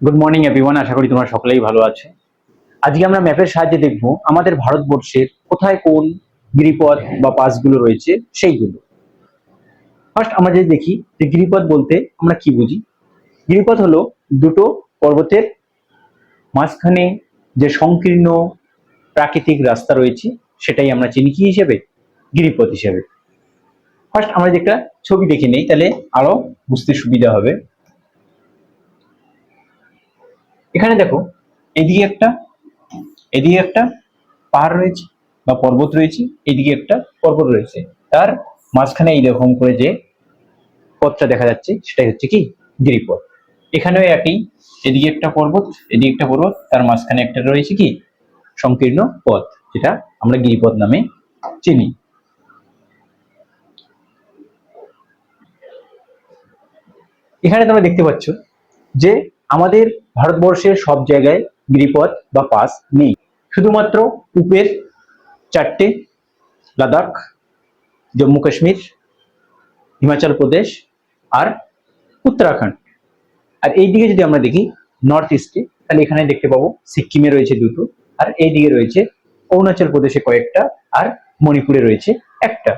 Good morning everyone, আশা করি তোমরা সকলেই ভালো আছো। আজকে আমরা ম্যাপের সাহায্যে দেখব আমাদের ভারতবর্ষের কোথায় কোন গিরিপথ বা পাসগুলো রয়েছে সেইগুলো। ফার্স্ট আমরা যদি দেখি যে গিরিপথ বলতে আমরা কি বুঝি। গিরিপথ হলো দুটো পর্বতের মাঝখানে যে সংকীর্ণ প্রাকৃতিক রাস্তা রয়েছে সেটাই আমরা চিনি কি হিসেবে, গিরিপথ হিসেবে। ফার্স্ট আমরা যে একটা ছবি দেখে নেই, তাহলে আরো বুঝতে সুবিধা হবে। এখানে দেখো, এদিকে একটা পাহাড় রয়েছে বা পর্বত রয়েছে, এদিকে একটা পর্বত রয়েছে, তার মাঝখানে এইরকম করে যে পথটা দেখা যাচ্ছে সেটাই হচ্ছে কি গিরিপথ। এখানেও একই, এদিকে একটা পর্বত, এদিকে একটা পর্বত, তার মাঝখানে একটা রয়েছে কি সংকীর্ণ পথ, যেটা আমরা গিরিপথ নামে চিনি। এখানে তোমরা দেখতে পাচ্ছ যে আমাদের ভারতবর্ষের সব জায়গায় গিরিপথ বা পাস নেই, শুধুমাত্র উপের চারটে, লাদাখ, জম্মু কাশ্মীর, হিমাচল প্রদেশ আর উত্তরাখণ্ড। আর এইদিকে যদি আমরা দেখি নর্থ ইস্টে, তাহলে এখানে দেখতে পাবো সিকিমে রয়েছে দুটো, আর এইদিকে রয়েছে অরুণাচল প্রদেশে কয়েকটা, আর মণিপুরে রয়েছে একটা।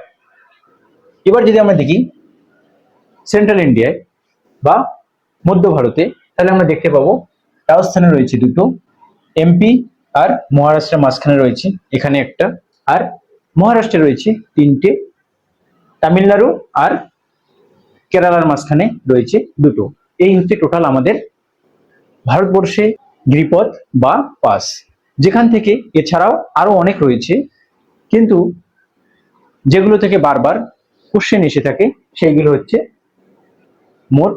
এবার যদি আমরা দেখি সেন্ট্রাল ইন্ডিয়ায় বা মধ্য ভারতে, তাহলে আমরা দেখতে পাবো রাজস্থানে রয়েছে দুটো, এমপি আর মহারাষ্ট্রের মাঝখানে রয়েছে এখানে একটা, আর মহারাষ্ট্রে রয়েছে তিনটে, তামিলনাড়ু আর কেরালার মাঝখানে রয়েছে দুটো। এই হচ্ছে টোটাল আমাদের ভারতবর্ষে গিরিপথ বা পাস, যেখান থেকে এছাড়াও আরো অনেক রয়েছে, কিন্তু যেগুলো থেকে বারবার কোশ্চেন এসে থাকে সেইগুলো হচ্ছে মোট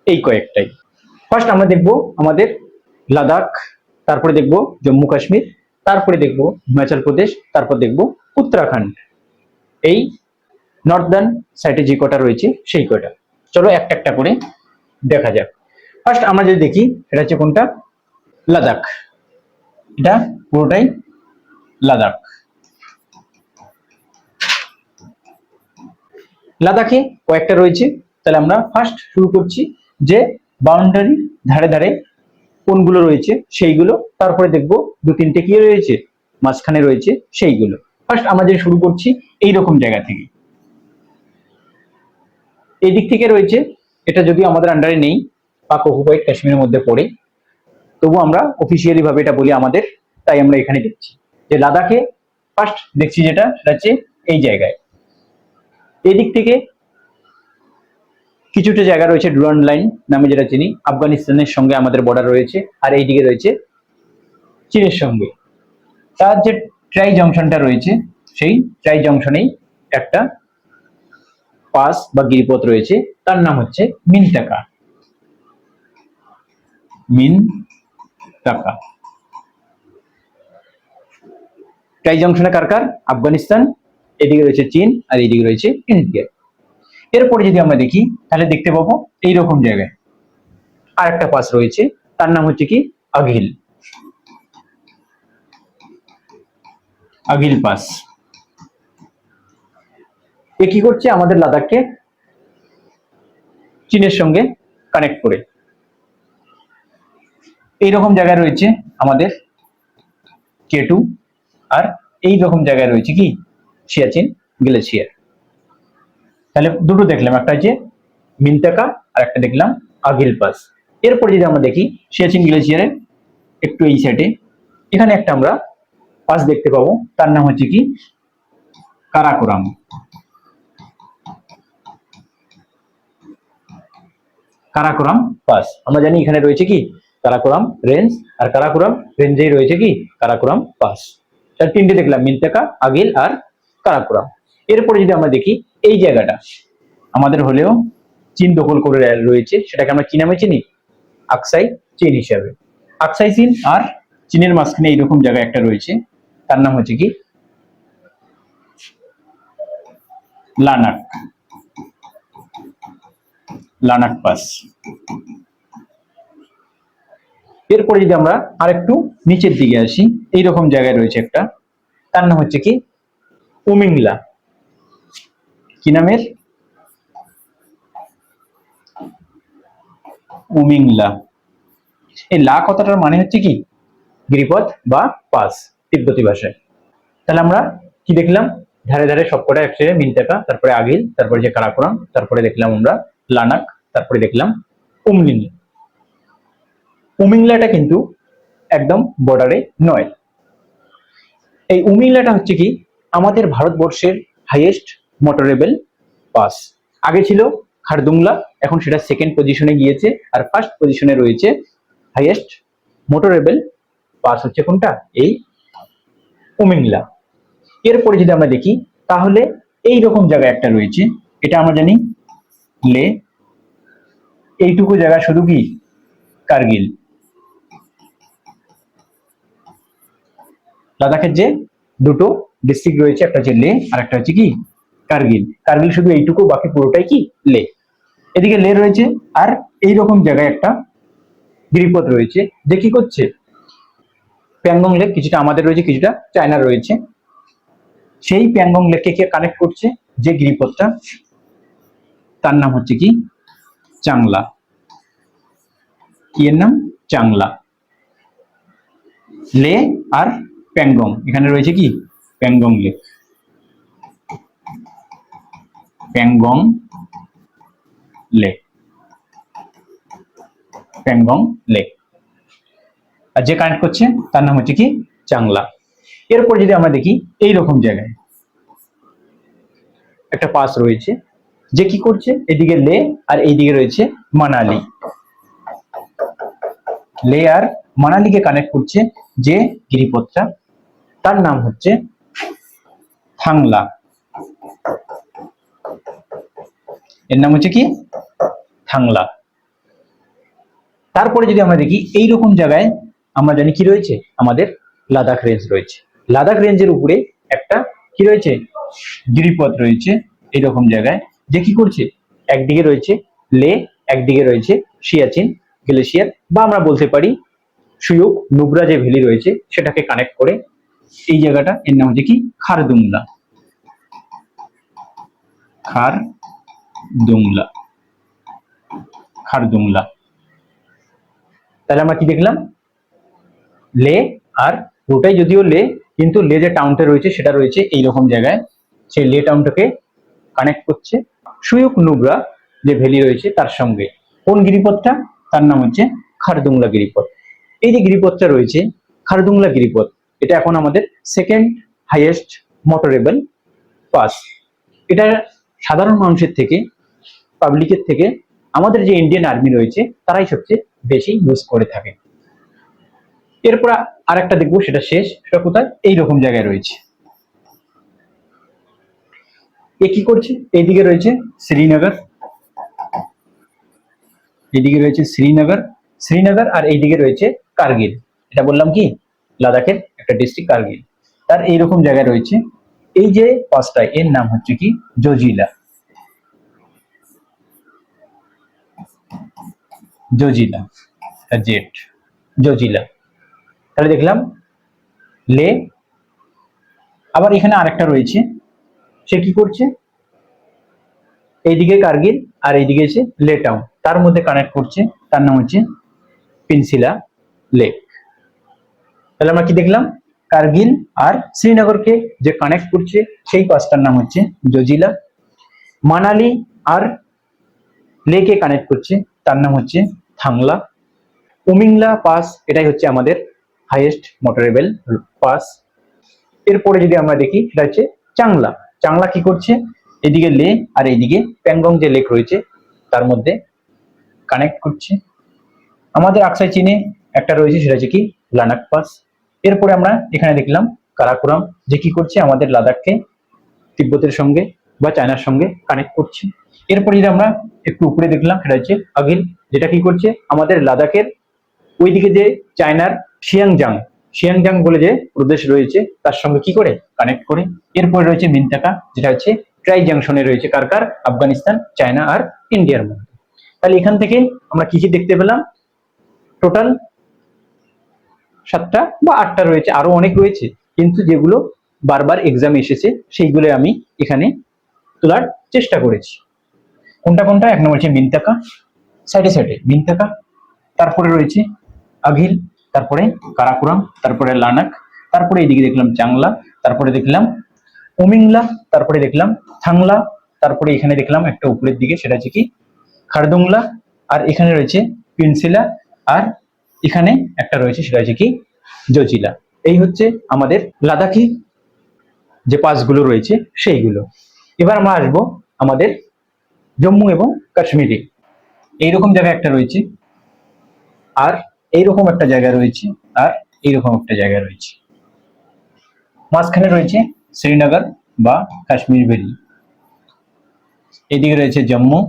এই কয়েকটাই। ফার্স্ট আমরা দেখব আমাদের লাদাখ, তারপরে দেখব জম্মু কাশ্মীর, তারপরে দেখব হিমাচল প্রদেশ, তারপর দেখব উত্তরাখণ্ড। এই নর্দার্ন সাইডে যে কটা রয়েছে সেই কটা। চলো একটা একটা করে দেখা যাক। ফার্স্ট আমরা যদি দেখি, এটা হচ্ছে কোনটা, লাদাখ। এটা পুরোটাই লাদাখ। লাদাখে কয়েকটা রয়েছে, তাহলে আমরা ফার্স্ট শুরু করছি যে বাউন্ডারি ধারে ধারে কোনগুলো রয়েছে সেইগুলো, তারপরে দেখব দু তিনটে কি রয়েছে মাঝখানে রয়েছে সেইগুলো। ফার্স্ট আমরা যে শুরু করছি এইরকম জায়গা থেকে, এই দিক থেকে রয়েছে, এটা যদিও আমাদের আন্ডারে নেই, পাক অকুপাইড কাশ্মীরের মধ্যে পড়ে, তবু আমরা অফিসিয়ালি ভাবে এটা বলি আমাদের, তাই আমরা এখানে দেখছি যে লাদাখে ফার্স্ট দেখছি যেটা, সেটা হচ্ছে এই জায়গায়। এই দিক থেকে কিছুটা জায়গা রয়েছে ডুরান্ড লাইন নামে যেটা চিনি, আফগানিস্তানের সঙ্গে আমাদের বর্ডার রয়েছে, আর এইদিকে রয়েছে চীনের সঙ্গে। তার যে ট্রাই জংশনটা রয়েছে, সেই ট্রাই জংশনেই একটা পাস বা গিরিপথ রয়েছে, তার নাম হচ্ছে মিনটাকা। মিনটাকা ট্রাই জংশনে কার কার, আফগানিস্তান, এদিকে রয়েছে চীন, আর এইদিকে রয়েছে ইন্ডিয়া। এরপরে যদি আমরা দেখি, তাহলে দেখতে পাবো এইরকম জায়গায় আর একটা পাস রয়েছে, তার নাম হচ্ছে কি আঘিল, আঘিল পাস। এ কি করছে, আমাদের লাদাখকে চীনের সঙ্গে কানেক্ট করে। এইরকম জায়গায় রয়েছে আমাদের কেটু, আর এই রকম জায়গায় রয়েছে কি সিয়াচিন গ্লেসিয়ার। তাহলে দুটো দেখলাম, একটা হচ্ছে মিনতাকা আর একটা দেখলাম আঘিল পাস। এরপরে যদি আমরা দেখি সিয়াচিন গ্লেসিয়ারের একটু এই সাইডে, এখানে একটা আমরা পাস দেখতে পাবো, তার নাম হচ্ছে কি কারাকোরাম। কারাকোরাম পাস, আমরা জানি এখানে রয়েছে কি কারাকোরাম রেঞ্জ, আর কারাকোরাম রেঞ্জেই রয়েছে কি কারাকোরাম পাস। তার তিনটে দেখলাম, মিনতাকা, আগিল আর কারাকোরাম। এরপরে যদি আমরা দেখি এই জায়গাটা আমাদের হলেও চীন দখল করে রয়েছে, সেটাকে আমরা কি নামে চিনি, আকসাই চীন হিসাবে। আকসাই চীন আর চীনের মাঝখানে এইরকম জায়গা একটা রয়েছে, তার নাম হচ্ছে কি লানাক, লানাক পাস। এরপরে যদি আমরা আরেকটু নিচের দিকে আসি, এইরকম জায়গায় রয়েছে একটা, তার নাম হচ্ছে কি উমিংলা। কি নামের, উমিংলা। এই লা কথাটার মানে হচ্ছে কি গিরিপথ বা পাস তিব্বতী ভাষায়। তাহলে আমরা কি দেখলাম, ধারে ধারে সবকটা একসাথে মিনতাকা, তারপরে আগিল, তারপরে যে কারাকোরাম, তারপরে দেখলাম আমরা লানাক, তারপরে দেখলাম উমলিনি। উমিংলাটা কিন্তু একদম বর্ডারে নয়। এই উমিংলাটা হচ্ছে কি আমাদের ভারতবর্ষের হাইয়েস্ট মোটরেবল পাস। আগে ছিল খারদুংলা, এখন সেটা সেকেন্ড পজিশনে গিয়েছে, আর ফার্স্ট পজিশনে রয়েছে হাইয়েস্ট মোটরেবল পাস হচ্ছে কোনটা, এই উমিংলা। এরপরে যদি আমরা দেখি তাহলে এই রকম জায়গা একটা রয়েছে, এটা আমরা জানি লে, এইটুকু জায়গা শুধু কি কার্গিল। লাদাখের যে দুটো ডিস্ট্রিক্ট রয়েছে, একটা হচ্ছে লে আর একটা হচ্ছে কি কার্গিল। কার্গিল শুধু এইটুকু, বাকি পুরোটাই কি লে। এদিকে লে রয়েছে, আর এইরকম জায়গায় একটা গিরিপথ রয়েছে, যে কি করছে প্যাংগং লেক, কিছুটা আমাদের রয়েছে কিছুটা চায়নার রয়েছে। সেই প্যাংগং লেককে কে কানেক্ট করছে, যে গিরিপথটা, তার নাম হচ্ছে কি চাংলা। কি এর নাম, চাংলা। লে আর প্যাংগং, এখানে রয়েছে কি Pangong lake, Pangong lake, Pangong lake. আর যে কানেক্ট করছে তার নাম হচ্ছে কি চাংলা। এরপর যদি আমরা দেখি এই রকম জায়গায় একটা পাস রয়েছে, যে কি করছে এদিকে লে আর এইদিকে রয়েছে মানালি। লে আর মানালিকে কানেক্ট করছে যে গিরিপথটা, তার নাম হচ্ছে থাংলা। এর নাম হচ্ছে কি থাংলা। তারপরে যদি আমরা দেখি এইরকম জায়গায় আমরা জানি কি রয়েছে, আমাদের লাদাখ রেঞ্জ রয়েছে। লাদাখ রেঞ্জের উপরে একটা কি রয়েছে, গিরিপথ রয়েছে এইরকম জায়গায়, যে কি করছে একদিকে রয়েছে লে, একদিকে রয়েছে সিয়াচিন গ্লেশিয়ার, বা আমরা বলতে পারি সুয়ুক নুব্রা যে ভ্যালি রয়েছে সেটাকে কানেক্ট করে এই জায়গাটা, এর নাম হচ্ছে কি খারদুংলা। খারদুংলা, খারদুংলা। তাহলে আমরা কি দেখলাম, লে আর পুরোটাই যদিও লে, কিন্তু লে যে টাউনটা রয়েছে সেটা রয়েছে এইরকম জায়গায়, সেই লে টাউনটাকে কানেক্ট করছে সুয়ুক নুব্রা যে ভ্যালি রয়েছে তার সঙ্গে। কোন গিরিপথটা, তার নাম হচ্ছে খারদুংলা গিরিপথ। এই যে গিরিপথটা রয়েছে খারদুংলা গিরিপথ, এটা এখন আমাদের সেকেন্ড হাইয়েস্ট মোটরেবল পাস। এটা সাধারণ মানুষের থেকে, পাবলিকের থেকে আমাদের যে ইন্ডিয়ান আর্মি রয়েছে তারাই সবচেয়ে বেশি ইউজ করে থাকে। এরপর আরেকটা দেখবো, সেটা শেষ, সেটা কোথায়, এইরকম জায়গায় রয়েছে। এ কি করছে, এইদিকে রয়েছে শ্রীনগর, এইদিকে রয়েছে শ্রীনগর, শ্রীনগর, আর এইদিকে রয়েছে কার্গিল। এটা বললাম কি লাদাখের একটা ডিস্ট্রিক্ট কার্গিল, তার এইরকম জায়গায় রয়েছে। এই যে পাসটা, এর নাম হচ্ছে কি জজিলা। জজিলা, জেট, জজিলা। তাহলে দেখলাম লে, আবার এখানে আরেকটা রয়েছে, সে কি করছে এইদিকে কার্গিল আর এইদিকে এসে লে টাউন, তার মধ্যে কানেক্ট করছে, তার নাম হচ্ছে পেন্সিলা লেক। তাহলে আমরা কি দেখলাম, কার্গিল আর শ্রীনগরকে যে কানেক্ট করছে সেই পাসটার নাম হচ্ছে জজিলা। মানালি আর লেকে কানেক্ট করছে, তার নাম হচ্ছে থাংলা। উমিংলা পাস, এটাই হচ্ছে আমাদের হাইয়েস্ট মোটরেবল পাস। এরপরে যদি আমরা দেখি সেটা হচ্ছে চাংলা। চাংলা কি করছে, এদিকে লে আর এইদিকে প্যাংগং যে লেক রয়েছে তার মধ্যে কানেক্ট করছে। আমাদের আকসাই চীনে একটা রয়েছে, সেটা হচ্ছে কি লানাক পাস। এরপরে আমরা এখানে দেখলাম কারাকোরাম, যে কি করছে আমাদের লাদাখকে তিব্বতের সঙ্গে বা চায়নার সঙ্গে কানেক্ট করছে। এরপরে যদি আমরা একটু উপরে দেখলাম, সেটা হচ্ছে আগিল, যেটা কি করছে আমাদের লাদাখের ওইদিকে যে চায়নার শিয়াংজাং, শিয়াংজাং বলে যে প্রদেশ রয়েছে তার সঙ্গে কি করে কানেক্ট করে। এরপরে রয়েছে মিনতাকা, যেটা হচ্ছে ট্রাই জাংশনে রয়েছে কার কার, আফগানিস্তান, চায়না আর ইন্ডিয়ার মধ্যে। তাহলে এখান থেকে আমরা কি কি দেখতে পেলাম, টোটাল 7টা বা 8টা রয়েছে, আরো অনেক রয়েছে, কিন্তু যেগুলো বারবার এক্সাম এসেছে সেইগুলো আমি এখানে তোলার চেষ্টা করেছি। কোনটা কোনটা, এক নম্বর হচ্ছে মিনতাকা, সাইডে সাইডে মিনতাকা, তারপরে রয়েছে আঘিল, তারপরে কারাকোরাম, তারপরে লানাক, তারপরে এইদিকে দেখলাম চাংলা, তারপরে দেখলাম উমিংলা, তারপরে দেখলাম থাংলা, তারপরে এখানে দেখলাম একটা উপরের দিকে, সেটা হচ্ছে কি খারদুংলা, আর এখানে রয়েছে পিনসিলা, আর এখানে একটা রয়েছে সেটা হচ্ছে কি জজিলা। এই হচ্ছে আমাদের লাদাখি যে পাসগুলো রয়েছে সেইগুলো। এবার আমরা আসবো আমাদের জম্মু এবং কাশ্মীরে। এইরকম জায়গা একটা রয়েছে, আর এইরকম একটা জায়গা রয়েছে, আর এইরকম একটা জায়গা রয়েছে। মাঝখানে রয়েছে শ্রীনগর বা কাশ্মীর ভ্যালি। এদিকে রয়েছে জম্মু,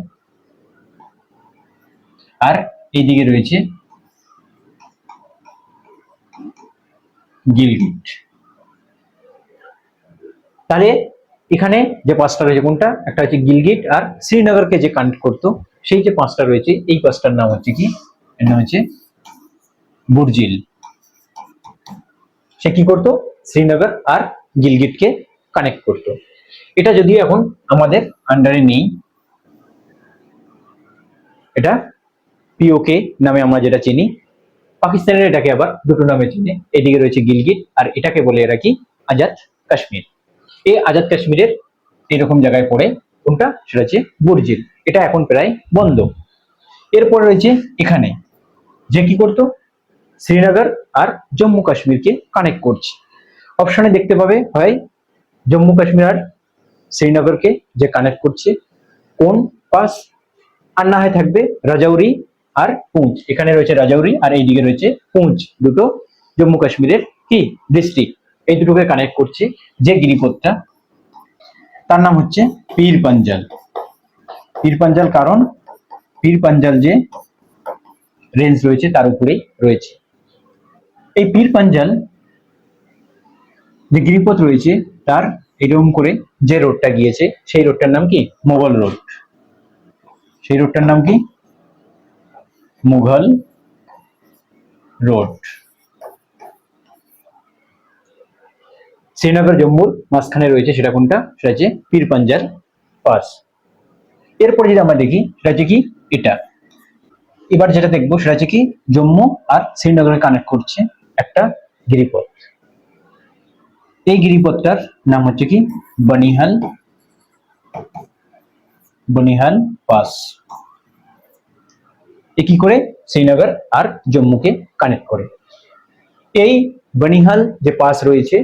আর এইদিকে রয়েছে গিলগিট। তাহলে এখানে যে পাঁচটা রয়েছে কোনটা, একটা হচ্ছে গিলগিট, আর শ্রীনগরকে যে কানেক্ট করতো সেই যে পাঁচটা রয়েছে, এই পাঁচটার নাম হচ্ছে কি, এর নাম হচ্ছে বুর্জিল। সে কি করতো, শ্রীনগর আর গিলগিটকে কানেক্ট করতো। এটা যদিও এখন আমাদের আন্ডারে নেই, এটা পিওকে নামে আমরা যেটা চিনি। পাকিস্তানের এটাকে আবার দুটো নামে চিনে, এদিকে রয়েছে গিলগিট, আর এটাকে বলে এরা কি আজাদ কাশ্মীর। এই আজাদ কাশ্মীরের এরকম জায়গায় পড়ে কোনটা, সেটা হচ্ছে বুর্জিল। এটা এখন প্রায় বন্ধ। এরপর রয়েছে এখানে যে কি করতো, শ্রীনগর আর জম্মু কাশ্মীরকে কানেক্ট করছে। অপশনে দেখতে পাবে হয় জম্মু কাশ্মীর আর শ্রীনগরকে যে কানেক্ট করছে কোন পাস, আর না হয় থাকবে রাজাউরি আর পুঞ্চ। এখানে রয়েছে রাজাউরি আর এইদিকে রয়েছে পুঞ্চ, দুটো জম্মু কাশ্মীরের কি ডিস্ট্রিক্ট। এই দুটোকে কানেক্ট করছে যে গিরিপথটা, তার নাম হচ্ছে পীর পাঞ্জাল। পীর পাঞ্জাল কারণ পীর পাঞ্জাল যে রেঞ্জ রয়েছে তার উপরেই রয়েছে। এই পীর পাঞ্জাল যে গিরিপথ রয়েছে তার এরকম করে যে রোডটা গিয়েছে সেই রোডটার নাম কি মোগল রোড। সেই রোডটার নাম কি মুঘল রোড। শ্রীনগর জম্মুর মাঝখানে রয়েছে, সেটা কোনটা, সেটা হচ্ছে পীর পাঞ্জাল পাস। এরপরে যদি আমরা দেখি সেটা হচ্ছে কি এটা। এবার যেটা দেখবো সেটা হচ্ছে কি জম্মু আর শ্রীনগরে কানেক্ট করছে একটা গিরিপথ। এই গিরিপথটার নাম হচ্ছে কি বনিহাল, বনিহাল পাস। এ কি করে শ্রীনগর আর জম্মুকে কানেক্ট করে। এই বনিহাল যে পাস রয়েছে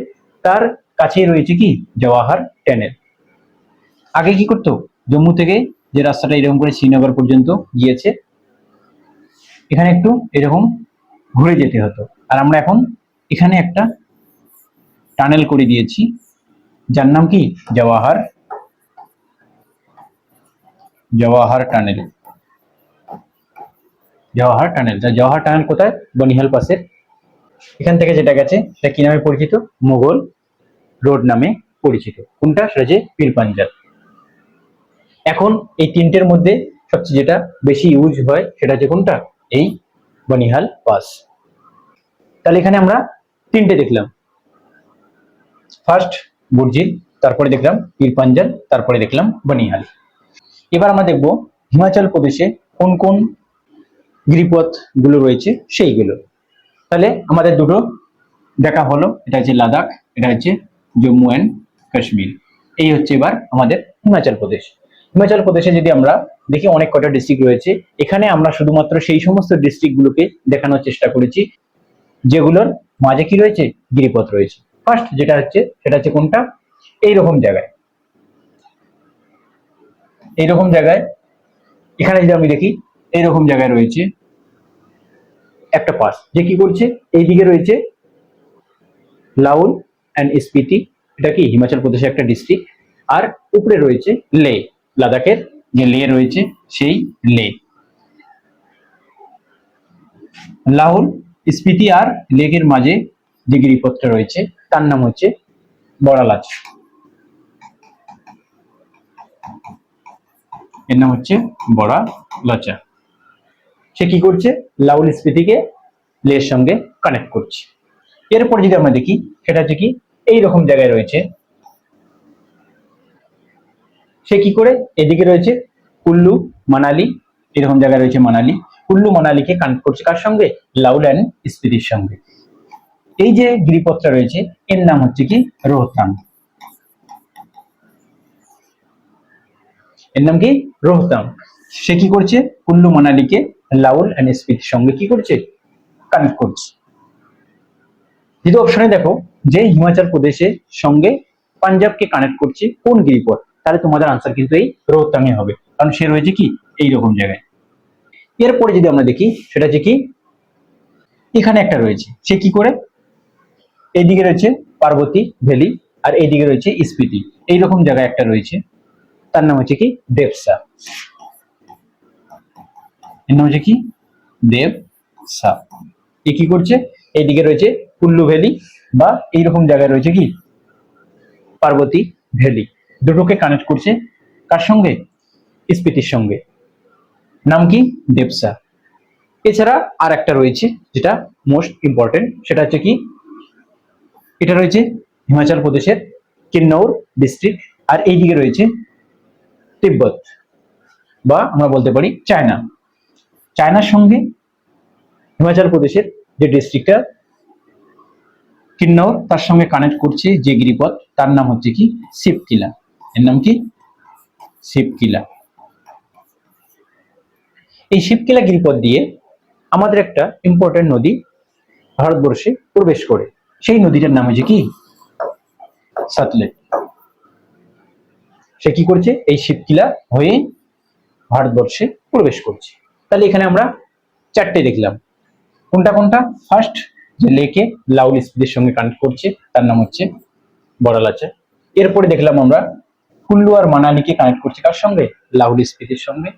তার কাছেই রয়েছে কি জওয়াহর টানেল। আগে কি করতো, জম্মু থেকে যে রাস্তাটা এরকম করে শ্রীনগর পর্যন্ত গিয়েছে, এখানে একটু এরকম ঘুরে যেতে হতো, আর আমরা এখন এখানে একটা টানেল করে দিয়েছি যার নাম কি Jawahar, Jawahar tunnel. Jawahar tunnel, Jawahar tunnel কোথায়, বনিহাল পাসের এখান থেকে যেটা গেছে সেটা কি নামে পরিচিত, মুঘল রোড নামে পরিচিত। কোনটা, সেটা যে পীর পাঞ্জাল। এখন এই তিনটের মধ্যে সবচেয়ে যেটা বেশি ইউজ হয় সেটা হচ্ছে কোনটা, এই বনিহাল পাস। তাহলে এখানে আমরা তিনটে দেখলাম, ফার্স্ট বুর্জিল, তারপরে দেখলাম পীর পাঞ্জাল, তারপরে দেখলাম বনিহাল। এবার আমরা দেখব হিমাচল প্রদেশে কোন কোন গিরিপথ গুলো রয়েছে সেইগুলো। তাহলে আমাদের দুটো দেখা হলো, এটা হচ্ছে লাদাখ, এটা হচ্ছে জম্মু অ্যান্ড কাশ্মীর। এই হচ্ছে এবার আমাদের হিমাচল প্রদেশ। হিমাচল প্রদেশে যদি আমরা দেখি অনেক কটা ডিস্ট্রিক্ট রয়েছে, এখানে আমরা শুধুমাত্র সেই সমস্ত ডিস্ট্রিক্ট গুলোকে দেখানোর চেষ্টা করেছি যেগুলোর মাঝে কি রয়েছে, গিরিপথ রয়েছে। ফার্স্ট যেটা হচ্ছে সেটা হচ্ছে কোনটা, এইরকম জায়গায়, এইরকম জায়গায় এখানে যদি আমি দেখি এইরকম জায়গায় রয়েছে একটা পাস যে কি করছে, এইদিকে রয়েছে লাউল অ্যান্ড স্পিতি, এটা কি হিমাচল প্রদেশের একটা ডিস্ট্রিক্ট, আর উপরে রয়েছে লে, লাদাখের যে লে রয়েছে সেই লে। লাহুল, স্পিতি আর লেকের মাঝে যে গিরিপথটা রয়েছে তার নাম হচ্ছে বড়ালাচ, এর নাম হচ্ছে বড়ালাচা। সে কি করছে, লাউল স্পিতিকে লের সঙ্গে কানেক্ট করছে। এরপর যদি আমরা দেখি সেটা হচ্ছে কি এইরকম জায়গায় রয়েছে, সে কি করে, এদিকে রয়েছে কুল্লু মানালি, এরকম জায়গায় রয়েছে মানালি, কুল্লু মানালিকে কানেক্ট করছে কার সঙ্গে? লাউল অ্যান্ড স্পিতির সঙ্গে। এই যে গিরিপথটা রয়েছে এর নাম হচ্ছে কি রোহতাং। এর নাম কি? রোহতাং। সে কি করছে? কুল্লু মানালিকে লাউল অ্যান্ড স্পিতির সঙ্গে কি করছে? কানেক্ট করছে। দ্বিতীয় অপশনে দেখো যে হিমাচল প্রদেশের সঙ্গে পাঞ্জাবকে কানেক্ট করছে কোন গিরিপথ, তাহলে তোমাদের আনসার কিন্তু এই রোহতাং এ হবে, কারণ সে রয়েছে কি এইরকম জায়গায়। এরপরে যদি আমরা দেখি সেটা হচ্ছে কি এখানে একটা রয়েছে, সে কি করে এইদিকে রয়েছে পার্বতী ভ্যালি আর এইদিকে রয়েছে স্পিতি, এইরকম জায়গায় একটা রয়েছে, তার নাম হচ্ছে কি দেবসা। এর নাম হচ্ছে কি দেবসা। এ কি করছে? এইদিকে রয়েছে কুল্লু ভ্যালি বা এইরকম জায়গায় রয়েছে কি পার্বতী ভ্যালি, দুটোকে কানেক্ট করছে কার সঙ্গে? স্পিতির সঙ্গে, নাম কি দেবসা। এছাড়া আর একটা রয়েছে যেটা মোস্ট ইম্পর্টেন্ট, সেটা হচ্ছে কি এটা রয়েছে হিমাচল প্রদেশের কিন্নৌর ডিস্ট্রিক্ট আর এইদিকে রয়েছে তিব্বত বা আমরা বলতে পারি চায়না। চায়নার সঙ্গে হিমাচল প্রদেশের যে ডিস্ট্রিক্টটা কিন্নৌর তার সঙ্গে কানেক্ট করছে যে গিরিপথ তার নাম হচ্ছে কি শিবকিলা। এর নাম কি শিবকিলা। এই শিবকিলা গিরিপথ দিয়ে আমাদের একটা ইম্পর্টেন্ট নদী ভারতবর্ষে প্রবেশ করে, সেই নদীটার নাম হচ্ছে কি সতলেজ। সে কি করছে? এই শিবকিলা হয়ে ভারতবর্ষে প্রবেশ করছে। তাহলে এখানে আমরা চারটে দেখলাম, কোনটা কোনটা? ফার্স্ট যে লেকে লাউল স্পিতির সঙ্গে কানেক্ট করছে তার নাম হচ্ছে বড়ালাচা। এরপরে দেখলাম আমরা কুল্লু আর মানালিকে কানেক্ট করছে কার সঙ্গে? লাউল স্পিতির সঙ্গে,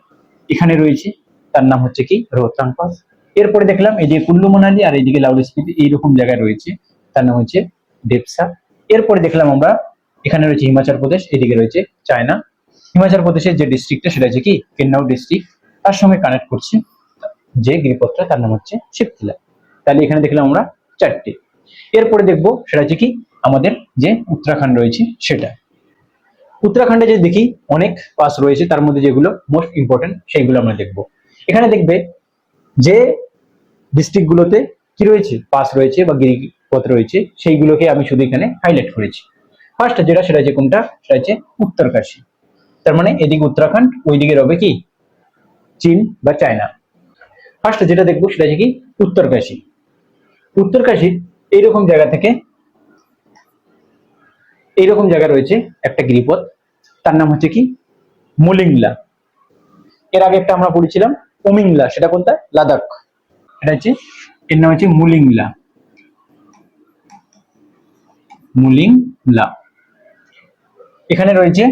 এখানে রয়েছে তার নাম হচ্ছে কি রোহতাং পাস। এরপরে দেখলাম এই যে কুল্লু মানালি আর এইদিকে লাউল স্পিতি এইরকম জায়গায় রয়েছে, তার নাম হচ্ছে দেবসা। এরপরে দেখলাম আমরা এখানে রয়েছে হিমাচল প্রদেশ, এদিকে রয়েছে চায়না। হিমাচল প্রদেশের যে ডিস্ট্রিক্টটা সেটা হচ্ছে কি কিন্নৌর ডিস্ট্রিক্ট, তার সঙ্গে কানেক্ট করছে যে গিরিপথটা তার নাম হচ্ছে শিবকিলা। তাহলে এখানে দেখলাম আমরা চারটে। এরপরে দেখবো সেটা হচ্ছে কি আমাদের যে উত্তরাখণ্ড রয়েছে সেটা। উত্তরাখণ্ডে যে দেখি অনেক পাস রয়েছে, তার মধ্যে যেগুলো মোস্ট ইম্পর্টেন্ট সেইগুলো আমরা দেখবো। এখানে দেখবে যে ডিস্ট্রিক্ট গুলোতে কি রয়েছে পাস রয়েছে বা গিরিপথ রয়েছে সেইগুলোকে আমি শুধু এখানে হাইলাইট করেছি। ফার্স্ট যেটা সেটা হচ্ছে কোনটা? সেটা হচ্ছে উত্তরকাশী। তার মানে এদিকে উত্তরাখণ্ড, ওইদিকে রবে কি চীন বা চায়না। ফার্স্ট যেটা দেখবো সেটা হচ্ছে কি উত্তরকাশী। উত্তরকাশীর এইরকম জায়গা থেকে এইরকম জায়গা রয়েছে একটা গিরিপথ, তার নাম হচ্ছে কি মুলিংলা। এর আগে একটা আমরা পড়েছিলাম ওমিংলা, সেটা কোনটা? লাদাখ। এটা হচ্ছে এর নাম হচ্ছে মুলিংলা। মুলিংলা এখানে রয়েছে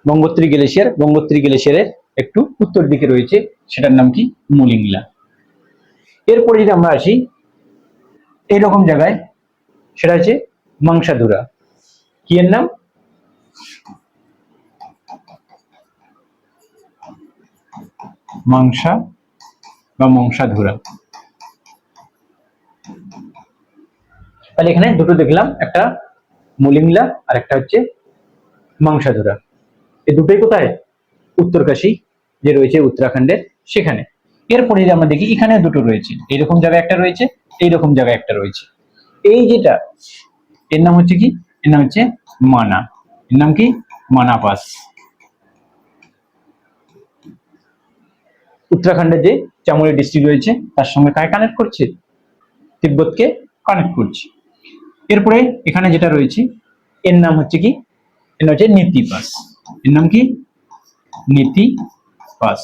গঙ্গোত্রী গ্লেশিয়ার, গঙ্গোত্রী গ্লেশিয়ারের একটু উত্তর দিকে রয়েছে, সেটার নাম কি মুলিংলা। এরপরে যদি আমরা আসি এইরকম জায়গায়, সেটা হচ্ছে মাংসাধুরা। কি এর নাম? মাংসা বা মংসাধুরা। তাহলে এখানে দুটো দেখলাম, একটা মুলিংলা আর একটা হচ্ছে মাংসাধুরা। এই দুটোই কোথায়? উত্তরকাশী যে রয়েছে উত্তরাখণ্ডের সেখানে। এরপরে যদি আমরা দেখি এখানে দুটো রয়েছে, এইরকম জায়গায় একটা রয়েছে, এইরকম জায়গায় একটা রয়েছে। এই যেটা এর নাম হচ্ছে কি? এর নাম হচ্ছে মানা। এর নাম কি মানা পাস। উত্তরাখণ্ডের যে চামোলি ডিস্ট্রিক্ট রয়েছে তার সঙ্গে কাকে কানেক্ট করছে? তিব্বতকে কানেক্ট করছে। এরপরে এখানে যেটা রয়েছে এর নাম হচ্ছে কি? এর নাম হচ্ছে নীতি পাস। এর নাম কি নীতি পাস।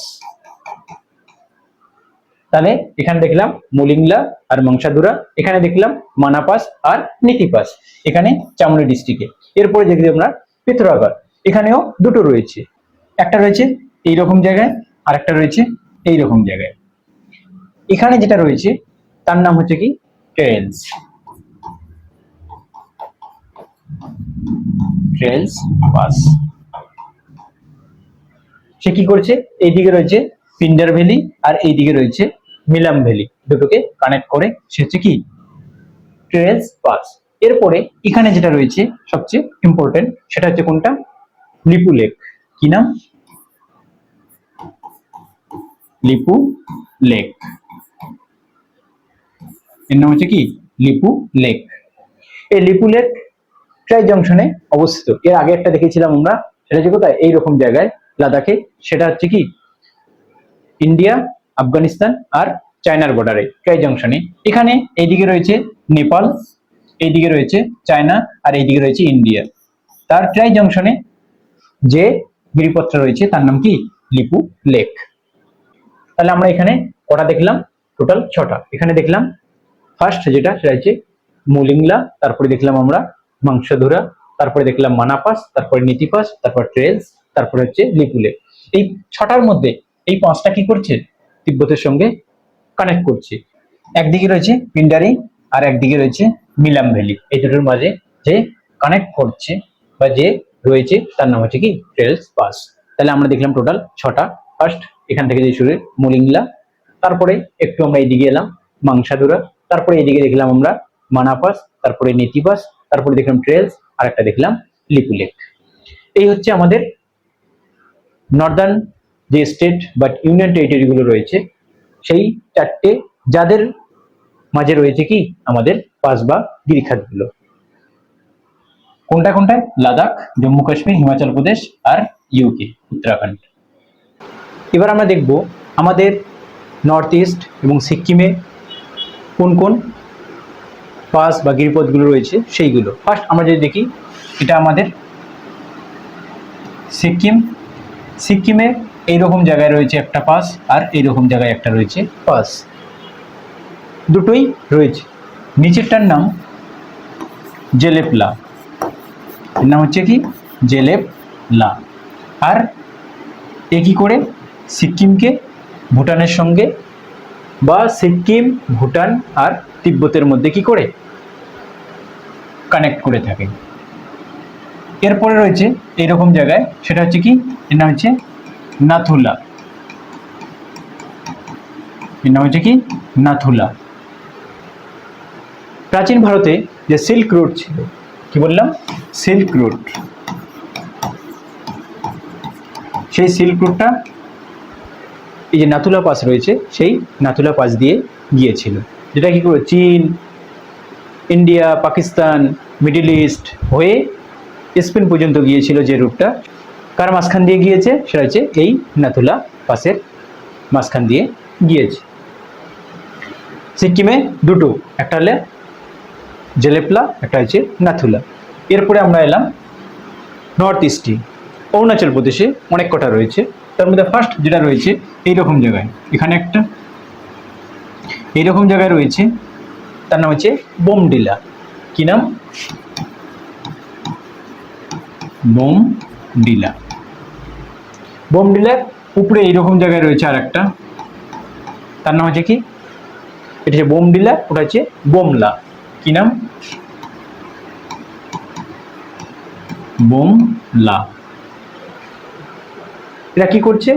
তাহলে এখানে দেখলাম মুলিংলা আর মংসাধুরা, এখানে দেখলাম মানা পাস আর নীতি পাস, এখানে চামোলি ডিস্ট্রিক্টে। এরপরে দেখি আমরা পিথোরাগড়, এখানেও দুটো রয়েছে, একটা রয়েছে এইরকম জায়গায় আর একটা রয়েছে এইরকম জায়গায়। এখানে যেটা রয়েছে তার নাম হচ্ছে কি ট্রেলস। Trails pass. সে কি করছে? এইদিকে রয়েছে পিন্ডার ভ্যালি আর এইদিকে রয়েছে মিলাম ভ্যালি, দুটোকে কানেক্ট করে সে হচ্ছে কি ট্রেলস পাস। এরপরে এখানে যেটা রয়েছে সবচেয়ে ইম্পর্টেন্ট সেটা হচ্ছে কোনটা? লিপু লেক। কি নাম? লিপু লেক। এর নাম হচ্ছে কি লিপু লেক। এই লিপু লেক ট্রাই জংশনে অবস্থিত। এর আগে একটা দেখেছিলাম আমরা, সেটা হচ্ছে কোথায়, এইরকম জায়গায় লাদাখে। সেটা হচ্ছে কি ইন্ডিয়া, আফগানিস্তান আর চায়নার বর্ডারে ট্রাই জংশনে। এখানে এইদিকে রয়েছে নেপাল, এইদিকে রয়েছে চায়না, আর এইদিকে রয়েছে ইন্ডিয়া। তার ট্রাই জংশনে যে গিরিপথটা রয়েছে তার নাম কি লিপু লেক। তাহলে আমরা এখানে কটা দেখলাম, টোটাল 6টা। এখানে দেখলাম ফার্স্ট যেটা সেটা হচ্ছে মুলিংলা, তারপরে দেখলাম আমরা মাংসধুরা, তারপরে দেখলাম মানাপাস, তারপরে নীতিপাস, তারপর ট্রেলস, তারপরে হচ্ছে লিপু লেক। এই 6টার মধ্যে এই 5টা কি করছে, তিব্বতের সঙ্গে কানেক্ট করছে। একদিকে রয়েছে পিন্ডারি আর একদিকে রয়েছে মিলাম ভ্যালি। এই দুটোর মাঝে যে কানেক্ট করছে বা যে রয়েছে তার নাম হচ্ছে কি ট্রেলস পাস। তাহলে আমরা দেখলাম টোটাল 6টা। ফার্স্ট এখান থেকে যে শুরু মুলিংলা, তারপরে একটু আমরা এইদিকে এলাম মাংসাদুরা, তারপরে এইদিকে দেখলাম আমরা মানাপাস, তারপরে নীতিপাস, তারপরে দেখলাম ট্রেলস, আর একটা দেখলাম লিপু লেক। এই হচ্ছে আমাদের নর্দার্ন যে স্টেট বা ইউনিয়ন টেরিটরি গুলো রয়েছে, সেই 4টে, যাদের মাঝে রয়েছে কি আমাদের পাস বা গিরিখাত গুলো। কোনটা কোনটা, লাদাখ, জম্মু কাশ্মীর, হিমাচল প্রদেশ আর ইউকে উত্তরাখণ্ড। এবার আমরা দেখব আমাদের নর্থ ইস্ট এবং সিকিমে কোন কোন পাস বা গিরিপথগুলো রয়েছে সেইগুলো। ফার্স্ট আমরা যদি দেখি, এটা আমাদের সিকিম। সিকিমে এইরকম জায়গায় রয়েছে একটা পাস, আর এইরকম জায়গায় একটা রয়েছে পাস, দুটোই রয়েছে। নিচেরটার নাম জেলেপলা, এর নাম হচ্ছে কি জেলেপলা। আর এ কি করে সিকিমকে ভুটানের সঙ্গে বা সিকিম, ভুটান আর তিব্বতের মধ্যে কি করে কানেক্ট করে থাকে। এরপরে রয়েছে এইরকম জায়গায়, সেটা হচ্ছে কি, এর নাম হচ্ছে নাথুলা। এর নাম হচ্ছে কি নাথুলা। প্রাচীন ভারতে যে সিল্ক রুট ছিল, কি বললাম, সিল্ক রুট, সেই সিল্ক রুটটা এই যে নাথুলা পাস রয়েছে, সেই নাথুলা পাস দিয়ে গিয়েছিল, যেটা কি করে চীন, ইন্ডিয়া, পাকিস্তান, মিডল ইস্ট হয়ে স্পেন পর্যন্ত গিয়েছিল। যে রুটটা কার মাঝখান দিয়ে গিয়েছে, সেটা হচ্ছে এই নাথুলা পাসের মাঝখান দিয়ে গিয়েছে। সিকিমে দুটো, একটা হলে জেলেপলা, একটা হচ্ছে নাথুলা। এরপরে আমরা এলাম নর্থ ইস্টে। অরুণাচল প্রদেশে অনেক কটা রয়েছে, তার মধ্যে ফার্স্ট যেটা রয়েছে এইরকম জায়গায়, এখানে একটা এইরকম জায়গায় রয়েছে, তার নাম হচ্ছে বোমডিলা। কি নাম, বোমডিলা। বোমডিলার উপরে এইরকম জায়গায় রয়েছে আর একটা, তার নাম হচ্ছে কি, এটা হচ্ছে বোমডিলা, ওটা হচ্ছে বোমলা। কি নাম, বোমলা। এরা কি করছে,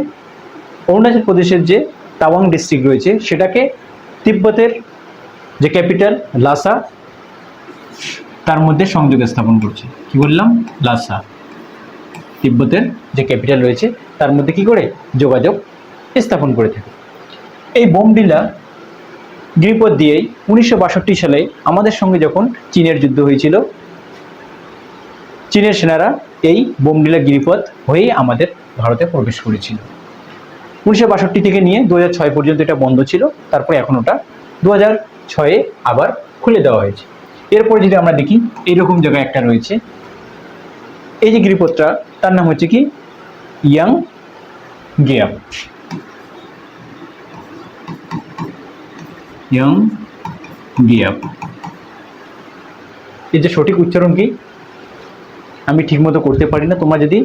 অরুণাচল প্রদেশের যে তাওয়াং ডিস্ট্রিক্ট রয়েছে সেটাকে তিব্বতের যে ক্যাপিটাল লাসা, তার মধ্যে সংযোগ স্থাপন করছে। কি বললাম, লাসা, তিব্বতের যে ক্যাপিটাল রয়েছে তার মধ্যে কি করে যোগাযোগ স্থাপন করে থাকে। এই বোমডিলা গিরিপথ দিয়েই 1962 সালে আমাদের সঙ্গে যখন চীনের যুদ্ধ হয়েছিল, চীনের সেনারা এই বোমডিলা গিরিপথ হয়েই আমাদের ভারতে প্রবেশ করেছিল। 1962 থেকে নিয়ে 2006 পর্যন্ত এটা বন্ধ ছিল, তারপরে এখন ওটা 2006-এ আবার খুলে দেওয়া হয়েছে। এরপরে যদি আমরা দেখি, এইরকম জায়গায় একটা রয়েছে, এই যে গিরিপথটা, তার নাম হচ্ছে কি ইয়াং গেয়াপ। ইয়াং গেয়াপ, এর যে সঠিক উচ্চারণ কি আমি ঠিকমতো করতে পারি না, তোমরা যদি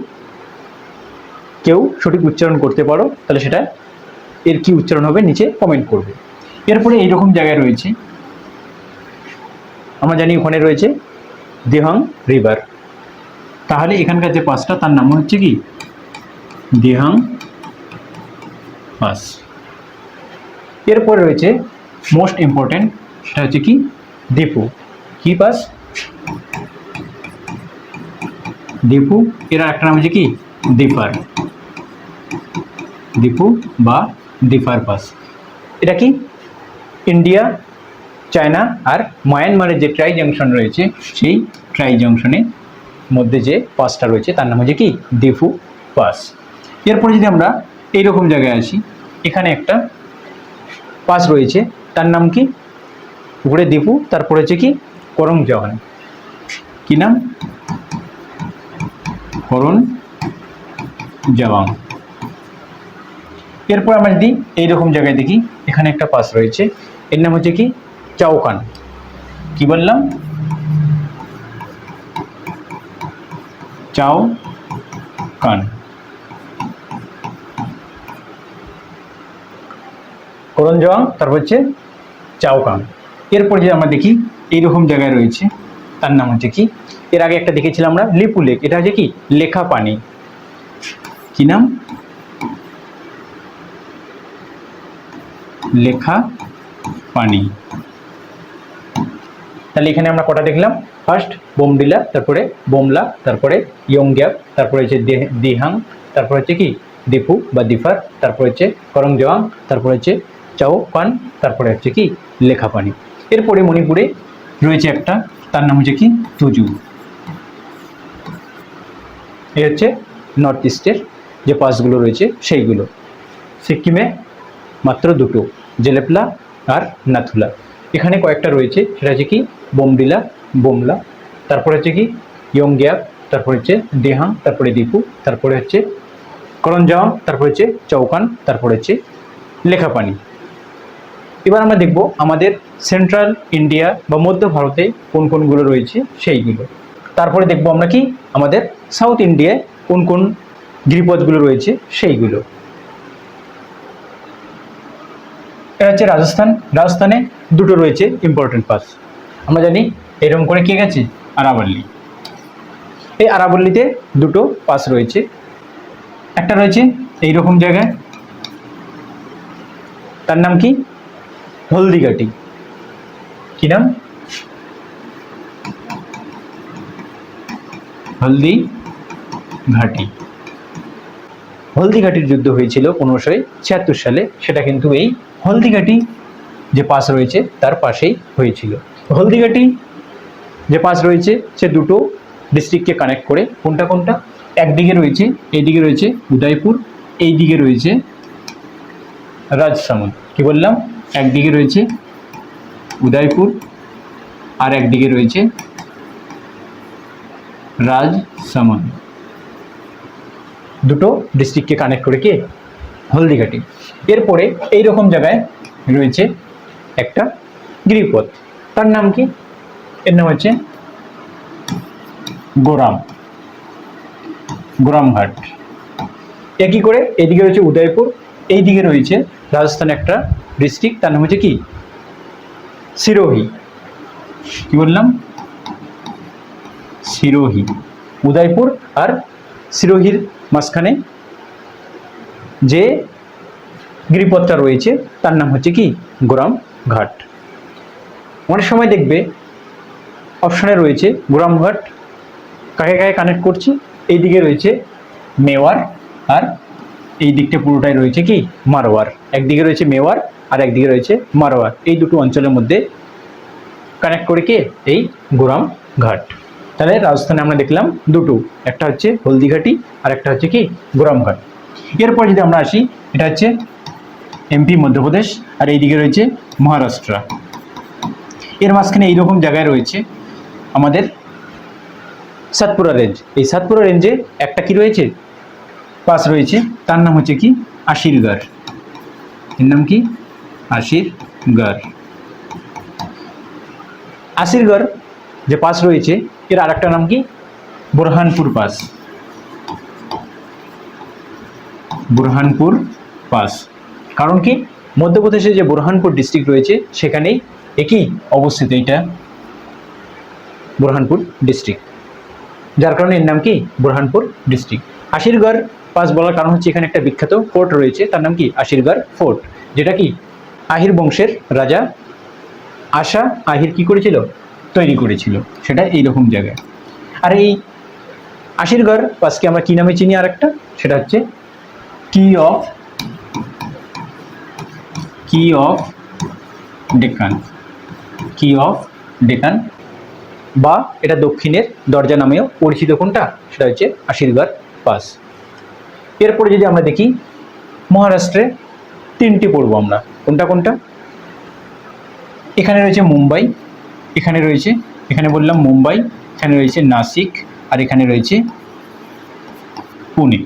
কেউ সঠিক উচ্চারণ করতে পারো তাহলে সেটা এর কি উচ্চারণ হবে নিচে কমেন্ট করবে। এরপরে এইরকম জায়গায় রয়েছে, আমরা জানি ওখানে রয়েছে দেহাং রিভার, তাহলে এখানকার যে পাসটা তার নাম হচ্ছে কি দেহাং পাস। এরপরে রয়েছে মোস্ট ইম্পর্টেন্ট, সেটা হচ্ছে কি ডিপু। কি পাস, ডিপু। এর একটা নাম হচ্ছে কি ডিপার, ডিপু বা দিফার পাস। এটা কি ইন্ডিয়া, চায়না আর মায়ানমারের যে ট্রাই জাংশন রয়েছে সেই ট্রাই জাংশনের মধ্যে যে পাসটা রয়েছে তার নাম হচ্ছে কি দিফু পাস। এরপরে যদি আমরা এইরকম জায়গায় আসি, এখানে একটা পাস রয়েছে তার নাম কি উপরে দিফু, তারপরে হচ্ছে কি করং জওয়ান। কি নাম? করণ জওয়াং। এরপর আমরা যদি এইরকম জায়গায় দেখি, এখানে একটা পাস রয়েছে, এর নাম হচ্ছে কি চাওকান। কি বললাম? চাও কান। করণ জওয়াং, তারপর হচ্ছে চাওকান। এরপর যে আমরা দেখি এইরকম জায়গায় রয়েছে তার নাম হচ্ছে কি, এর আগে একটা দেখেছিলাম আমরা লিপু লেক, এটা হচ্ছে কি লেখা পানি। কি নাম? লেখা পানি। তাহলে এখানে আমরা কটা দেখলাম? ফার্স্ট বোমডিলা, তারপরে বোমলা, তারপরে ইয়ংগ্যাপ, তারপরে হচ্ছে দিহাং, তারপর হচ্ছে কি দিফু বা দিফার, তারপর হচ্ছে করং জওয়াং, তারপর হচ্ছে চাওকান, তারপরে হচ্ছে কি লেখা পানি। এরপরে মণিপুরে রয়েছে একটা, তার নাম হচ্ছে কি তুজু। এই হচ্ছে নর্থ ইস্টের যে পাসগুলো রয়েছে সেইগুলো। সিকিমে মাত্র দুটো, জেলেপলা আর নাথুলা। এখানে কয়েকটা রয়েছে, সেটা হচ্ছে কি বোমডিলা, বোমলা, তারপরে হচ্ছে কি ইয়ংগ্যাপ, তারপরে হচ্ছে দেহাং, তারপরে দিপু, তারপরে হচ্ছে করণ জওয়াং, তারপরে হচ্ছে চৌকান, তারপরে হচ্ছে লেখাপানি। এবার আমরা দেখব আমাদের সেন্ট্রাল ইন্ডিয়া বা মধ্য ভারতে কোন কোনগুলো রয়েছে সেইগুলো। তারপরে দেখব আমরা কি আমাদের সাউথ ইন্ডিয়ায় কোন কোন গিরিপথগুলো রয়েছে সেইগুলো। এটা হচ্ছে রাজস্থান। রাজস্থানে দুটো রয়েছে ইম্পর্টেন্ট পাস। আমরা জানি এরকম করে কে গেছে, আরাবল্লী। এই আরাবল্লীতে দুটো পাস রয়েছে, একটা রয়েছে এইরকম জায়গায়, তার নাম কি হলদিঘাটি। কি নাম? হলদিঘাটি। হলদিঘাটির যুদ্ধ হয়েছিল 1576 সালে, সেটা কিন্তু এই হলদিঘাটি যে পাস রয়েছে তার পাশেই হয়েছিল। হলদিঘাটি যে পাস রয়েছে সে দুটো ডিস্ট্রিক্টকে কানেক্ট করে। কোনটা কোনটা? একদিকে রয়েছে, এইদিকে রয়েছে উদয়পুর, এই দিকে রয়েছে রাজসামন্দ। কি বললাম? একদিকে রয়েছে উদয়পুর আর একদিকে রয়েছে রাজসামন্দ। দুটো ডিস্ট্রিক্টকে কানেক্ট করে কে? হলদিঘাটি। এরপরে এইরকম জায়গায় রয়েছে একটা গিরিপথ, তার নাম কি? এর নাম হচ্ছে গোরামঘাট। একই করে এদিকে রয়েছে উদয়পুর, এই দিকে রয়েছে রাজস্থান একটা ডিস্ট্রিক্ট, তার নাম হচ্ছে কি সিরোহি। কি বললাম? সিরোহি। উদয়পুর আর সিরোহির মাঝখানে যে গিরিপথটা রয়েছে তার নাম হচ্ছে কি গোরামঘাট। অনেক সময় দেখবে অপশনে রয়েছে গোরামঘাট কাকে কাকে কানেক্ট করছি। এই দিকে রয়েছে মেওয়ার আর এই দিকটা পুরোটাই রয়েছে কি মারওয়ার। একদিকে রয়েছে মেওয়ার আর একদিকে রয়েছে মারওয়ার। এই দুটো অঞ্চলের মধ্যে কানেক্ট করে কে? এই গোরামঘাট। তাহলে রাজস্থানে আমরা দেখলাম দুটো, একটা হচ্ছে হলদিঘাটি আর একটা হচ্ছে কি গোরামঘাট। এরপর যদি আমরা আসি, এটা হচ্ছে এমপি মধ্যপ্রদেশ আর এইদিকে রয়েছে মহারাষ্ট্র। এর মাঝখানে এইরকম জায়গায় রয়েছে আমাদের সাতপুরা রেঞ্জ। এই সাতপুরা রেঞ্জে একটা কি রয়েছে পাস রয়েছে, তার নাম হচ্ছে কি আশিরগড়। এর নাম কি আশিরগড়। আশিরগড় যে পাস রয়েছে এর আরেকটা নাম কি বুরহানপুর পাস। বুরহানপুর পাস। কারণ কি মধ্যপ্রদেশে যে বুরহানপুর ডিস্ট্রিক্ট রয়েছে সেখানেই একই অবস্থিত এটা বুরহানপুর ডিস্ট্রিক্ট, যার কারণে এর নাম কি বুরহানপুর ডিস্ট্রিক্ট। আশিরগড় পাস বলার কারণ হচ্ছে এখানে একটা বিখ্যাত ফোর্ট রয়েছে, তার নাম কি আশিরগড় ফোর্ট, যেটা কি আহির বংশের রাজা আশা আহির কি করেছিল, তৈরি করেছিল। সেটা এইরকম জায়গায়। আর এই আশিরগড় পাসকে আমরা কি নামে চিনি? আর একটা, সেটা হচ্ছে কি অফ কি অফ ডেকান, কি অফ ডেকান, বা এটা দক্ষিণের দরজা নামেও পরিচিত। কোনটা? সেটা হচ্ছে আশীর্বাদ পাস। এরপরে যদি আমরা দেখি মহারাষ্ট্রে তিনটি পড়বো আমরা। কোনটা কোনটা? এখানে রয়েছে মুম্বাই, এখানে রয়েছে, এখানে বললাম মুম্বাই, এখানে রয়েছে নাসিক, আর এখানে রয়েছে পুনে।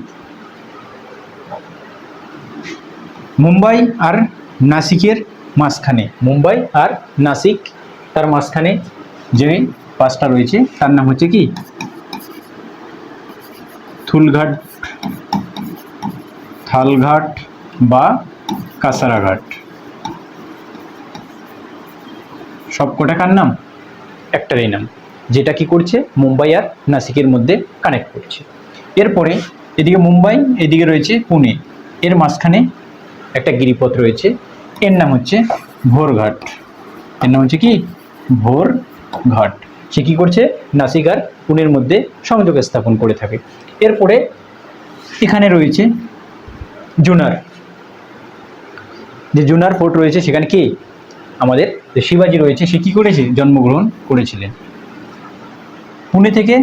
মুম্বাই আর নাসিকের মাঝখানে, মুম্বাই আর নাসিক তার মাঝখানে যে পাসটা রয়েছে তার নাম হচ্ছে কি? থুলঘাট, থালঘাট বা কাসারাঘাট। সবকটা কার নাম? একটারই নাম, যেটা কি করছে? মুম্বাই আর নাসিকের মধ্যে কানেক্ট করছে। এরপরে এদিকে মুম্বাই, এদিকে রয়েছে পুনে, এর মাঝখানে একটা গিরিপথ রয়েছে, এর নাম হচ্ছে ভোরঘাট। এর নাম হচ্ছে কি? ভোরঘাট। সে কি করছে? নাসিক আর পুনের মধ্যে সংযোগ স্থাপন করে থাকে। এরপরে এখানে রয়েছে জুনার, যে জুনার ফোর্ট রয়েছে, সেখানে কি আমাদের যে শিবাজি রয়েছে সে কি করেছে? জন্মগ্রহণ করেছিলেন। পুনে থেকে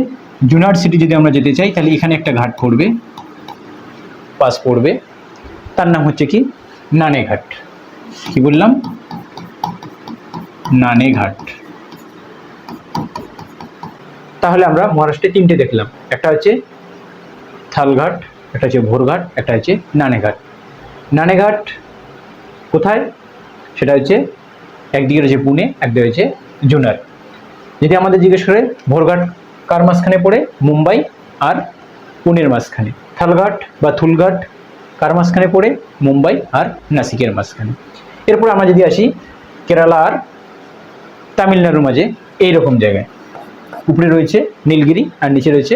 জুনার সিটি যদি আমরা যেতে চাই তাহলে এখানে একটা ঘাট পড়বে, পাস পড়বে, তার নাম হচ্ছে কি? নানেঘাট। কি বললাম? নানেঘাট। তাহলে আমরা মহারাষ্ট্রে তিনটে দেখলাম, একটা হচ্ছে থালঘাট, একটা হচ্ছে ভোরঘাট, একটা হচ্ছে নানেঘাট। নানেঘাট কোথায়? সেটা হচ্ছে একদিকে রয়েছে পুনে, একদিকে রয়েছে জুনার। যদি আমাদের জিজ্ঞেস করে ভোরঘাট কার মাঝখানে পড়ে? মুম্বাই আর পুনের মাঝখানে। থালঘাট বা থুলঘাট কার মাঝখানে পড়ে? মুম্বাই আর নাসিকের মাঝখানে। এরপর আমরা যদি আসি কেরালা আর তামিলনাড়ুর মাঝে, এইরকম জায়গায় উপরে রয়েছে নীলগিরি আর নিচে রয়েছে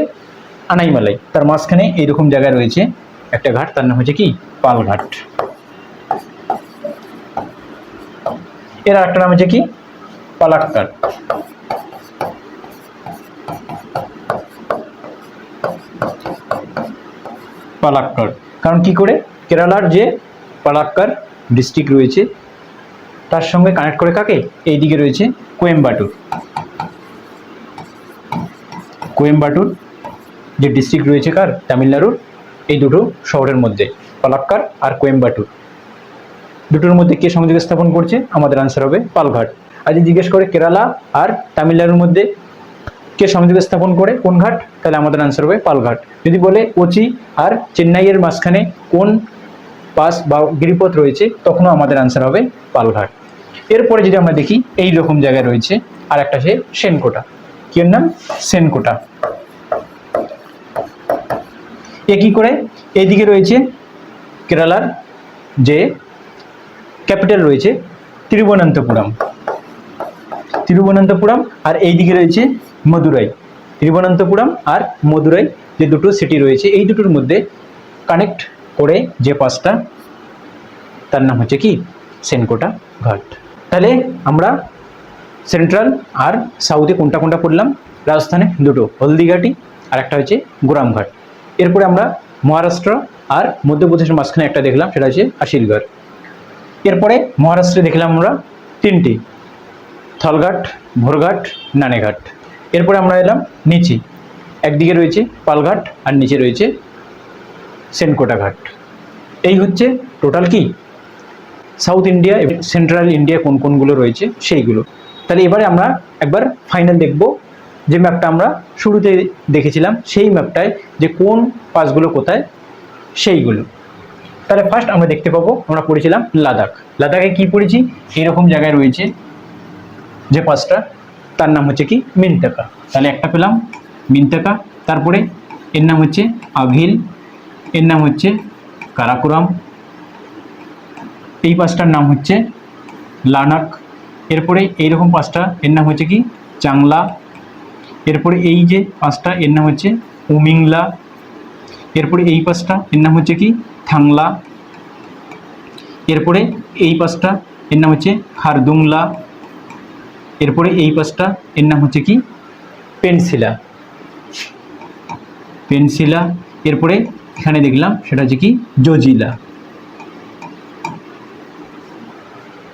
আনাইমালাই, তার মাঝখানে এইরকম জায়গায় রয়েছে একটা ঘাট, তার নাম হচ্ছে কি? পালঘাট। এর আরেকটা নাম হচ্ছে কি? পালাক্কাড়। পালাক্কাড়, কারণ কি করে? কেরালার যে পালাক্কাড় ডিস্ট্রিক্ট রয়েছে তার সঙ্গে কানেক্ট করে কাকে? এইদিকে রয়েছে কোয়েম্বাটুর। কোয়েম্বাটুর যে ডিস্ট্রিক্ট রয়েছে কার? তামিলনাড়ুর। এই দুটো শহরের মধ্যে পালাক্কাড় আর কোয়েম্বাটুর, দুটোর মধ্যে কে সংযোগ স্থাপন করছে? আমাদের আনসার হবে পালঘাট। আর যদি জিজ্ঞেস করে কেরালা আর তামিলনাড়ুর মধ্যে কে সংযোগ স্থাপন করে কোন ঘাট, তাহলে আমাদের আনসার হবে পালঘাট। যদি বলে কোচি আর চেন্নাইয়ের মাঝখানে কোন পাস বা গিরিপথ রয়েছে, তখনও আমাদের আনসার হবে পালঘাট। এরপরে যদি আমরা দেখি এই রকম জায়গায় রয়েছে আর একটা সে সেনকোটা। কি এর নাম? সেনকোটা। এ কি করে? এইদিকে রয়েছে কেরালার যে ক্যাপিটাল রয়েছে তিরুবনন্তপুরম, তিরুবনন্তপুরম, আর এইদিকে রয়েছে মদুরাই। তিরুবনন্তপুরম আর মদুরাই যে দুটো সিটি রয়েছে, এই দুটোর মধ্যে কানেক্ট করে যে পাসটা, তার নাম হচ্ছে কি? সেনকোটা ঘাট। তাহলে আমরা সেন্ট্রাল আর সাউথে কোনটা কোনটা পড়লাম? রাজস্থানে দুটো, হলদিঘাটি আর একটা হচ্ছে গোরামঘাট। এরপরে আমরা মহারাষ্ট্র আর মধ্যপ্রদেশের মাঝখানে একটা দেখলাম, সেটা হচ্ছে আশীর্ঘাট। এরপরে মহারাষ্ট্রে দেখলাম আমরা তিনটি, থালঘাট, ভোরঘাট, নানেঘাট। এরপরে আমরা এলাম নিচে, একদিকে রয়েছে পালঘাট আর নিচে রয়েছে সেনকোটা ঘাট। এই হচ্ছে টোটাল কি সাউথ ইন্ডিয়া, সেন্ট্রাল ইন্ডিয়া কোন কোনগুলো রয়েছে সেইগুলো। তাহলে এবারে আমরা একবার ফাইনাল দেখব, যে ম্যাপটা আমরা শুরুতে দেখেছিলাম সেই ম্যাপটায় যে কোন পাসগুলো কোথায় সেইগুলো। তাহলে ফার্স্ট আমরা দেখতে পাবো, আমরা পড়েছিলাম লাদাখ। লাদাখে কি পড়েছি? এইরকম জায়গায় রয়েছে যে পাসটা, তার নাম হচ্ছে কি? মিনতাকা। তাহলে একটা পেলাম মিনতাকা। তারপরে এর নাম হচ্ছে আভিল, এর নাম হচ্ছে কারাকোরাম, এই পাসটার নাম হচ্ছে লানাক। এরপরে এইরকম পাসটা এর নাম হচ্ছে কি? চাংলা। এরপরে এই যে পাসটা এর নাম হচ্ছে উমিংলা। এরপরে এই পাসটা এর নাম হচ্ছে কি? থাংলা। এরপরে এই পাসটা এর নাম হচ্ছে খারদুংলা। এরপরে এই পাসটা এর নাম হচ্ছে কি? পেনসিলা, পেনসিলা। এরপরে এখানে দেখলাম সেটা হচ্ছে কি? জজিলা।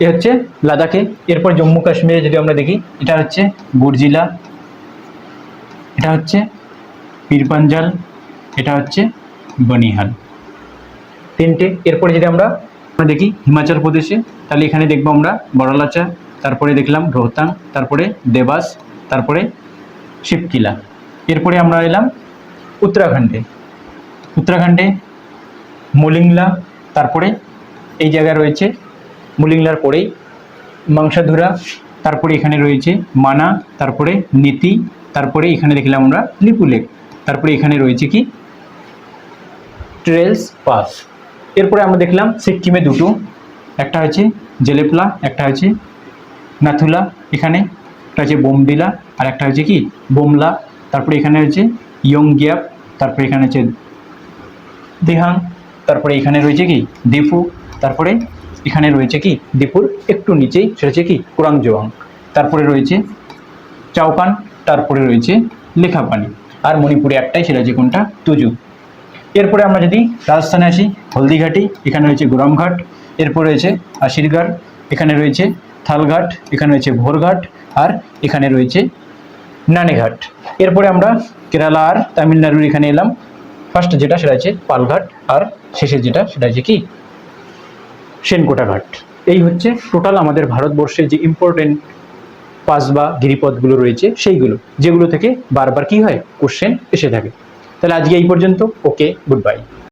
এ হচ্ছে লাদাখে। এরপর জম্মু কাশ্মীরে যদি আমরা দেখি, এটা হচ্ছে বুর্জিলা, এটা হচ্ছে পীরপাঞ্জাল, এটা হচ্ছে বনিহাল, তিনটে। এরপরে যদি আমরা দেখি হিমাচল প্রদেশে, তাহলে এখানে দেখবো আমরা বড়লাচা, তারপরে দেখলাম রোহতাং, তারপরে দেবাস, তারপরে শিবকিলা। এরপরে আমরা এলাম উত্তরাখণ্ডে, উত্তরাখণ্ডে মলিংলা, তারপরে এই জায়গায় রয়েছে মলিংলার পরেই মাংসাধুরা, তারপরে এখানে রয়েছে মানা, তারপরে নীতি, তারপরে এখানে দেখলাম আমরা লিপুলেক, তারপরে এখানে রয়েছে কি ট্রেলস পাস। এরপরে আমরা দেখলাম সিকিমে দুটো, একটা হচ্ছে জেলেপলা, একটা হচ্ছে নাথুলা, এখানে একটা হচ্ছে বোমডিলা আর একটা হচ্ছে কি বোমলা, তারপরে এখানে হচ্ছে ইয়ংগ্যাপ, তারপরে এখানে হচ্ছে দিহাং, তারপরে এখানে রয়েছে কি দিফু, তারপরে এখানে রয়েছে কি দিপুর একটু নিচেই সেটা হচ্ছে কি কুরাংজোয়াং, তারপরে রয়েছে চাওকান, তারপরে রয়েছে লেখাপানি, আর মণিপুরে একটাই সেটা হচ্ছে কোনটা তুজু। এরপরে আমরা যদি রাজস্থানে আসি, হলদিঘাটি, এখানে রয়েছে গোরামঘাট, এরপর রয়েছে আশিরগড়, এখানে রয়েছে থালঘাট, এখানে রয়েছে ভোরঘাট, আর এখানে রয়েছে নানেঘাট। এরপরে আমরা কেরালা আর তামিলনাড়ুর এখানে এলাম, ফার্স্ট যেটা সেটা হচ্ছে পালঘাট, আর শেষের যেটা সেটা হচ্ছে কি সেনকোটা ঘাট। এই হচ্ছে টোটাল আমাদের ভারতবর্ষের যে ইম্পর্টেন্ট পাস বা গিরিপথগুলো রয়েছে সেইগুলো, যেগুলো থেকে বারবার কি হয় কোশ্চেন এসে থাকে। তাহলে আজকে এই পর্যন্ত। ওকে, গুড বাই।